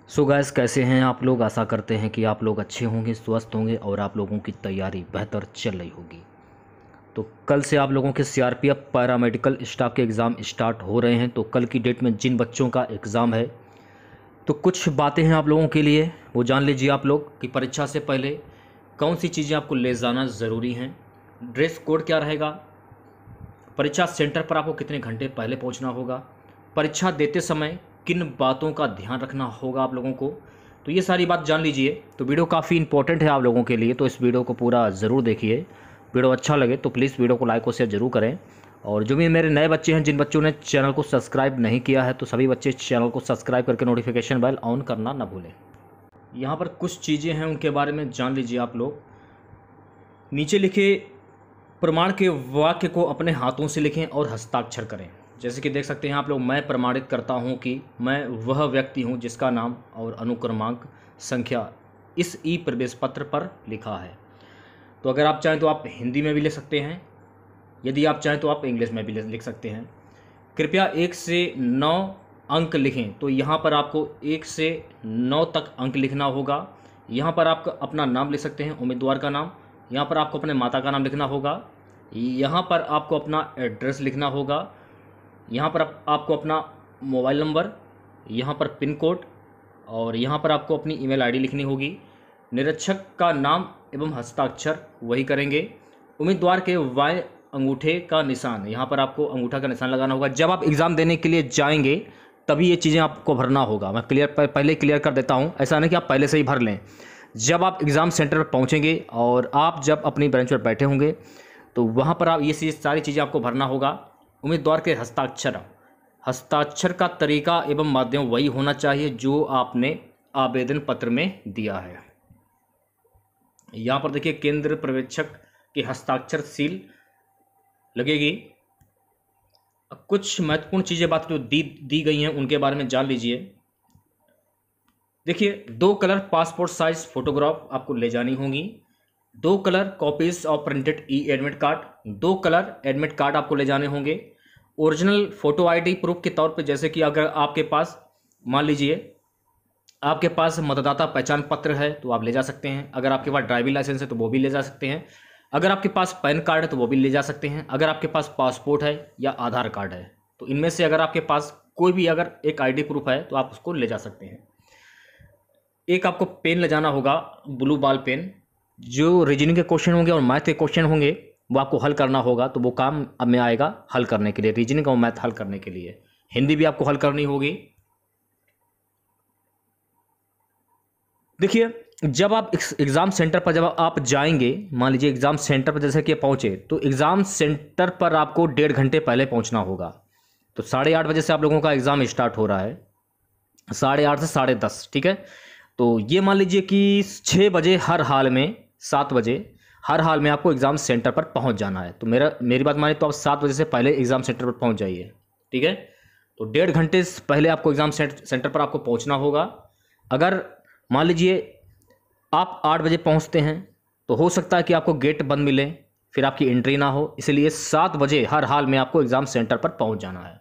So guys, कैसे हैं आप लोग। आशा करते हैं कि आप लोग अच्छे होंगे, स्वस्थ होंगे और आप लोगों की तैयारी बेहतर चल रही होगी। तो कल से आप लोगों के सीआरपीएफ पैरामेडिकल स्टाफ के एग्ज़ाम स्टार्ट हो रहे हैं। तो कल की डेट में जिन बच्चों का एग्ज़ाम है, तो कुछ बातें हैं आप लोगों के लिए, वो जान लीजिए आप लोग कि परीक्षा से पहले कौन सी चीज़ें आपको ले जाना ज़रूरी हैं, ड्रेस कोड क्या रहेगा, परीक्षा सेंटर पर आपको कितने घंटे पहले पहुंचना होगा, परीक्षा देते समय किन बातों का ध्यान रखना होगा आप लोगों को। तो ये सारी बात जान लीजिए। तो वीडियो काफ़ी इंपॉर्टेंट है आप लोगों के लिए, तो इस वीडियो को पूरा ज़रूर देखिए। वीडियो अच्छा लगे तो प्लीज़ वीडियो को लाइक और शेयर जरूर करें। और जो भी मेरे नए बच्चे हैं, जिन बच्चों ने चैनल को सब्सक्राइब नहीं किया है, तो सभी बच्चे चैनल को सब्सक्राइब करके नोटिफिकेशन बेल ऑन करना ना भूलें। यहाँ पर कुछ चीज़ें हैं, उनके बारे में जान लीजिए आप लोग। नीचे लिखे प्रमाण के वाक्य को अपने हाथों से लिखें और हस्ताक्षर करें। जैसे कि देख सकते हैं आप लोग, मैं प्रमाणित करता हूं कि मैं वह व्यक्ति हूं जिसका नाम और अनुक्रमांक संख्या इस ई प्रवेश पत्र पर लिखा है। तो अगर आप चाहें तो आप हिंदी में भी लिख सकते हैं, यदि आप चाहें तो आप इंग्लिश में भी लिख सकते हैं। कृपया 1 से 9 अंक लिखें। तो यहाँ पर आपको 1 से 9 तक अंक लिखना होगा। यहाँ पर आप अपना नाम लिख सकते हैं, उम्मीदवार का नाम। यहाँ पर आपको अपने माता का नाम लिखना होगा। यहाँ पर आपको अपना एड्रेस लिखना होगा। यहाँ पर आपको अपना मोबाइल नंबर, यहाँ पर पिन कोड, और यहाँ पर आपको अपनी ईमेल आईडी लिखनी होगी। निरीक्षक का नाम एवं हस्ताक्षर वही करेंगे। उम्मीदवार के बाएं अंगूठे का निशान, यहाँ पर आपको अंगूठा का निशान लगाना होगा। जब आप एग्ज़ाम देने के लिए जाएंगे तभी ये चीज़ें आपको भरना होगा। मैं पहले क्लियर कर देता हूँ, ऐसा नहीं कि आप पहले से ही भर लें। जब आप एग्ज़ाम सेंटर पर पहुँचेंगे और आप जब अपनी बेंच पर बैठे होंगे तो वहाँ पर आप ये सारी चीज़ें आपको भरना होगा। उम्मीदवार के हस्ताक्षर का तरीका एवं माध्यम वही होना चाहिए जो आपने आवेदन पत्र में दिया है। यहाँ पर देखिए, केंद्र पर्यवेक्षक के हस्ताक्षर सील लगेगी। कुछ महत्वपूर्ण चीज़ें बात जो दी गई हैं उनके बारे में जान लीजिए। देखिए, 2 कलर पासपोर्ट साइज फोटोग्राफ आपको ले जानी होगी। 2 colour copies of printed E admit card, 2 colour admit card आपको ले जाने होंगे। ओरिजिनल फोटो आईडी प्रूफ के तौर पे, जैसे कि अगर आपके पास, मान लीजिए आपके पास मतदाता पहचान पत्र है तो आप ले जा सकते हैं। अगर आपके पास ड्राइविंग लाइसेंस है तो वो भी ले जा सकते हैं। अगर आपके पास पैन कार्ड है तो वो भी ले जा सकते हैं। अगर आपके पास पासपोर्ट है या आधार कार्ड है, तो इनमें से अगर आपके पास कोई भी अगर एक आईडी प्रूफ है तो आप उसको ले जा सकते हैं। एक आपको पेन ले जाना होगा, ब्लू बॉल पेन। जो रीजनिंग के क्वेश्चन होंगे और मैथ के क्वेश्चन होंगे वो आपको हल करना होगा, तो वो काम अब में आएगा हल करने के लिए, रीजनिंग और मैथ हल करने के लिए। हिंदी भी आपको हल करनी होगी। देखिए, जब आप एग्ज़ाम सेंटर पर जब आप जाएंगे, मान लीजिए एग्ज़ाम सेंटर पर जैसे कि पहुँचे, तो एग्ज़ाम सेंटर पर आपको 1.5 घंटे पहले पहुँचना होगा। तो 8:30 बजे से आप लोगों का एग्ज़ाम स्टार्ट हो रहा है, 8:30 से 10:30, ठीक है। तो ये मान लीजिए कि 6 बजे हर हाल में, 7 बजे हर हाल में आपको एग्ज़ाम सेंटर पर पहुंच जाना है। तो मेरी बात माने तो आप 7 बजे से पहले एग्ज़ाम सेंटर पर पहुंच जाइए, ठीक है। तो 1.5 घंटे से पहले आपको एग्ज़ाम सेंटर पर आपको पहुंचना होगा। अगर मान लीजिए आप 8 बजे पहुंचते हैं तो हो सकता है कि आपको गेट बंद मिले, फिर आपकी एंट्री ना हो, इसलिए 7 बजे हर हाल में आपको एग्ज़ाम सेंटर पर पहुँच जाना है।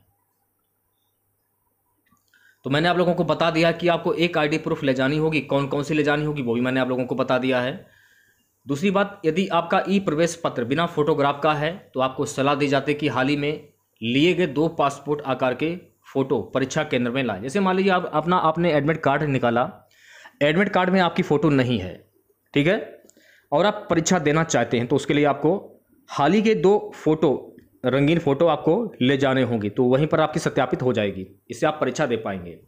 तो मैंने आप लोगों को बता दिया कि आपको एक आईडी प्रूफ ले जानी होगी। कौन कौन सी ले जानी होगी वो भी मैंने आप लोगों को बता दिया है। दूसरी बात, यदि आपका ई प्रवेश पत्र बिना फोटोग्राफ का है तो आपको सलाह दी जाती है कि हाल ही में लिए गए 2 पासपोर्ट आकार के फ़ोटो परीक्षा केंद्र में लाएं। जैसे मान लीजिए आपने एडमिट कार्ड निकाला, एडमिट कार्ड में आपकी फ़ोटो नहीं है, ठीक है, और आप परीक्षा देना चाहते हैं, तो उसके लिए आपको हाल ही के 2 फोटो, रंगीन फ़ोटो आपको ले जाने होंगी। तो वहीं पर आपकी सत्यापित हो जाएगी, इससे आप परीक्षा दे पाएंगे।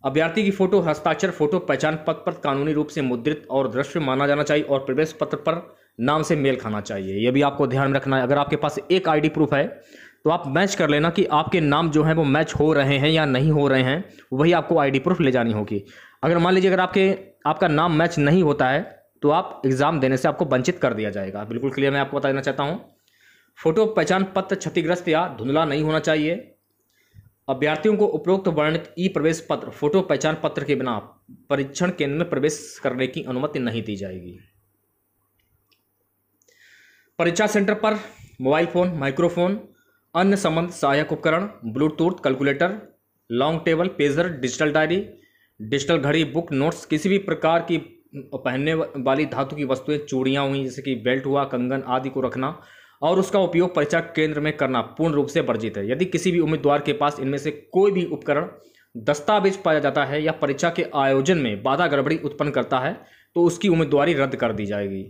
अभ्यर्थी की फोटो, हस्ताक्षर फोटो पहचान पत्र पर कानूनी रूप से मुद्रित और दृश्य माना जाना चाहिए और प्रवेश पत्र पर नाम से मेल खाना चाहिए। यह भी आपको ध्यान में रखना है। अगर आपके पास एक आईडी प्रूफ है तो आप मैच कर लेना कि आपके नाम जो हैं वो मैच हो रहे हैं या नहीं हो रहे हैं, वही आपको आईडी प्रूफ ले जानी होगी। अगर मान लीजिए अगर आपका नाम मैच नहीं होता है तो आप एग्ज़ाम देने से आपको वंचित कर दिया जाएगा। बिल्कुल क्लियर मैं आपको बता देना चाहता हूँ। फोटो पहचान पत्र क्षतिग्रस्त या धुंधला नहीं होना चाहिए। अभ्यर्थियों को उपरोक्त वर्णित ई प्रवेश पत्र, फोटो पहचान पत्र के बिना परीक्षण केंद्र में प्रवेश करने की अनुमति नहीं दी जाएगी। परीक्षा सेंटर पर मोबाइल फोन, माइक्रोफोन, अन्य संबंध सहायक उपकरण, Bluetooth, calculator, long table, pager, digital diary, digital घड़ी, बुक, नोट्स, किसी भी प्रकार की पहनने वाली धातु की वस्तुएं, चूड़ियाँ हुई जैसे कि बेल्ट हुआ, कंगन आदि को रखना और उसका उपयोग परीक्षा केंद्र में करना पूर्ण रूप से वर्जित है। यदि किसी भी उम्मीदवार के पास इनमें से कोई भी उपकरण, दस्तावेज पाया जाता है या परीक्षा के आयोजन में बाधा गड़बड़ी उत्पन्न करता है तो उसकी उम्मीदवारी रद्द कर दी जाएगी।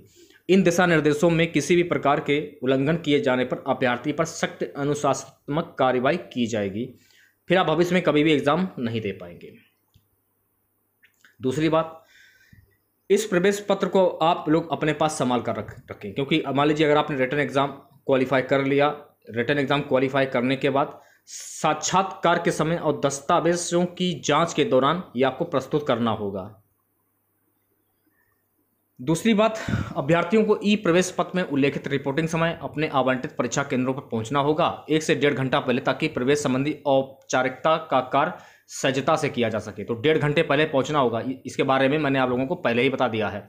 इन दिशा निर्देशों में किसी भी प्रकार के उल्लंघन किए जाने पर अभ्यर्थी पर सख्त अनुशासनात्मक कार्रवाई की जाएगी, फिर आप भविष्य में कभी भी एग्जाम नहीं दे पाएंगे। दूसरी बात, इस प्रवेश पत्र को आप लोग अपने पास संभाल कर रखें, क्योंकि मान लीजिए अगर आपने रिटन एग्जाम क्वालिफाई कर लिया, रिटन एग्जाम क्वालिफाई करने के बाद साक्षात्कार के समय और दस्तावेजों की जांच के दौरान ये आपको प्रस्तुत करना होगा। दूसरी बात, अभ्यर्थियों को ई प्रवेश पत्र में उल्लेखित रिपोर्टिंग समय अपने आवंटित परीक्षा केंद्रों पर पहुंचना होगा 1 से 1.5 घंटा पहले, ताकि प्रवेश संबंधी औपचारिकता का कार्य सहजता से किया जा सके। तो 1.5 घंटे पहले पहुंचना होगा। इसके बारे में मैंने आप लोगों को पहले ही बता दिया है।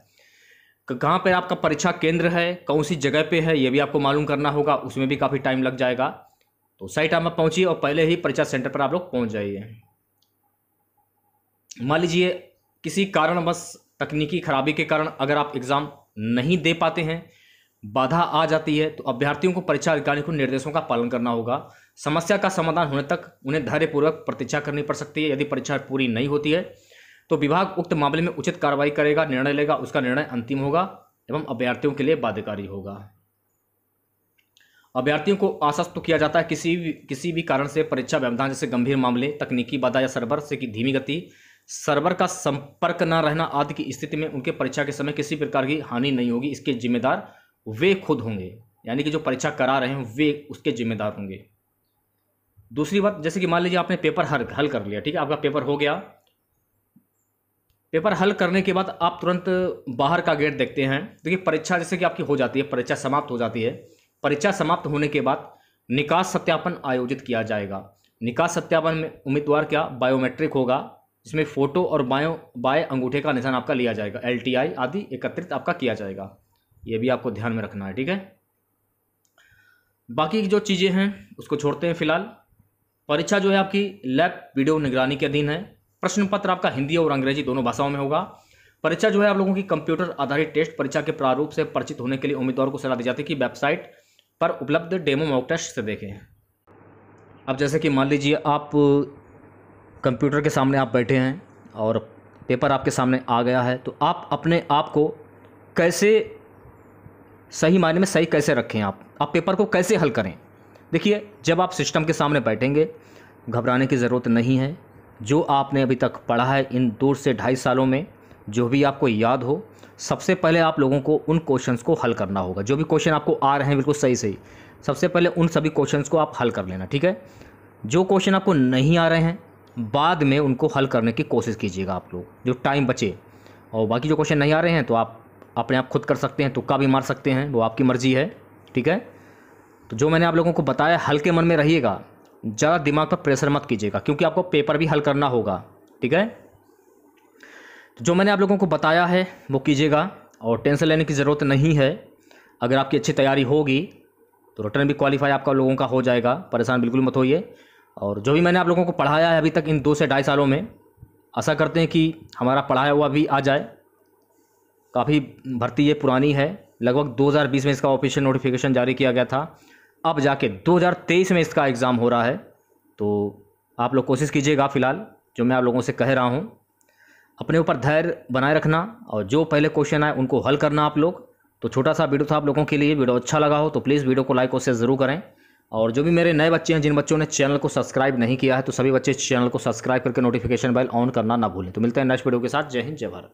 कहाँ पर आपका परीक्षा केंद्र है, कौन सी जगह पे है, ये भी आपको मालूम करना होगा, उसमें भी काफ़ी टाइम लग जाएगा। तो सही टाइम पर पहुंचिए और पहले ही परीक्षा सेंटर पर आप लोग पहुंच जाइए। मान लीजिए किसी कारणवश, तकनीकी खराबी के कारण अगर आप एग्ज़ाम नहीं दे पाते हैं, बाधा आ जाती है, तो अभ्यर्थियों को परीक्षा अधिकारी को निर्देशों का पालन करना होगा। समस्या का समाधान होने तक उन्हें धैर्यपूर्वक प्रतीक्षा करनी पड़ सकती है। यदि परीक्षा पूरी नहीं होती है तो विभाग उक्त मामले में उचित कार्रवाई करेगा, निर्णय लेगा, उसका निर्णय अंतिम होगा एवं अभ्यर्थियों के लिए बाध्यकारी होगा। अभ्यर्थियों को आश्वस्त तो किया जाता है किसी भी कारण से परीक्षा व्यवधान जैसे गंभीर मामले, तकनीकी बाधा या सर्वर से की धीमी गति, सर्वर का संपर्क न रहना आदि की स्थिति में उनके परीक्षा के समय किसी प्रकार की हानि नहीं होगी। इसके जिम्मेदार वे खुद होंगे, यानी कि जो परीक्षा करा रहे हैं वे उसके जिम्मेदार होंगे। दूसरी बात, जैसे कि मान लीजिए आपने पेपर हल कर लिया, ठीक है, आपका पेपर हो गया। पेपर हल करने के बाद आप तुरंत बाहर का गेट देखते हैं। देखिए परीक्षा जैसे कि आपकी हो जाती है, परीक्षा समाप्त हो जाती है। परीक्षा समाप्त होने के बाद निकास सत्यापन आयोजित किया जाएगा। निकास सत्यापन में उम्मीदवार क्या बायोमेट्रिक होगा, इसमें फ़ोटो और बाएं अंगूठे का निशान आपका लिया जाएगा, LTI आदि एकत्रित आपका किया जाएगा। ये भी आपको ध्यान में रखना है, ठीक है। बाकी की जो चीज़ें हैं उसको छोड़ते हैं फिलहाल। परीक्षा जो है आपकी लैब वीडियो निगरानी के अधीन है। प्रश्न पत्र आपका हिंदी और अंग्रेजी दोनों भाषाओं में होगा। परीक्षा जो है आप लोगों की कंप्यूटर आधारित टेस्ट परीक्षा के प्रारूप से परिचित होने के लिए उम्मीदवार को सलाह दी जाती है कि वेबसाइट पर उपलब्ध डेमो मॉक टेस्ट से देखें। अब जैसे कि मान लीजिए आप कंप्यूटर के सामने आप बैठे हैं और पेपर आपके सामने आ गया है, तो आप अपने आप को कैसे सही मायने में सही कैसे रखें, आप पेपर को कैसे हल करें। देखिए जब आप सिस्टम के सामने बैठेंगे घबराने की ज़रूरत नहीं है। जो आपने अभी तक पढ़ा है इन 2 से 2.5 सालों में, जो भी आपको याद हो, सबसे पहले आप लोगों को उन क्वेश्चंस को हल करना होगा। जो भी क्वेश्चन आपको आ रहे हैं बिल्कुल सही सही, सबसे पहले उन सभी क्वेश्चंस को आप हल कर लेना, ठीक है। जो क्वेश्चन आपको नहीं आ रहे हैं बाद में उनको हल करने की कोशिश कीजिएगा आप लोग, जो टाइम बचे। और बाकी जो क्वेश्चन नहीं आ रहे हैं तो आप अपने आप खुद कर सकते हैं, तुक्का भी मार सकते हैं, वो आपकी मर्ज़ी है, ठीक है। तो जो मैंने आप लोगों को बताया हल्के मन में रहिएगा, ज़्यादा दिमाग पर प्रेशर मत कीजिएगा, क्योंकि आपको पेपर भी हल करना होगा, ठीक है। तो जो मैंने आप लोगों को बताया है वो कीजिएगा और टेंशन लेने की ज़रूरत नहीं है। अगर आपकी अच्छी तैयारी होगी तो रिटर्न भी क्वालिफाई आपका लोगों का हो जाएगा, परेशान बिल्कुल मत होइए। और जो भी मैंने आप लोगों को पढ़ाया है अभी तक इन 2 से 2.5 सालों में, आशा करते हैं कि हमारा पढ़ाया हुआ भी आ जाए। काफ़ी भर्ती ये पुरानी है, लगभग 2020 में इसका ऑफिशियल नोटिफिकेशन जारी किया गया था, अब जाके 2023 में इसका एग्ज़ाम हो रहा है। तो आप लोग कोशिश कीजिएगा। फ़िलहाल जो मैं आप लोगों से कह रहा हूँ, अपने ऊपर धैर्य बनाए रखना और जो पहले क्वेश्चन आए उनको हल करना आप लोग। तो छोटा सा वीडियो था आप लोगों के लिए। वीडियो अच्छा लगा हो तो प्लीज़ वीडियो को लाइक और शेयर ज़रूर करें। और जो भी मेरे नए बच्चे हैं, जिन बच्चों ने चैनल को सब्सक्राइब नहीं किया है, तो सभी बच्चे चैनल को सब्सक्राइब करके नोटिफिकेशन बेल ऑन करना ना भूलें। तो मिलते हैं नेक्स्ट वीडियो के साथ। जय हिंद, जय भारत।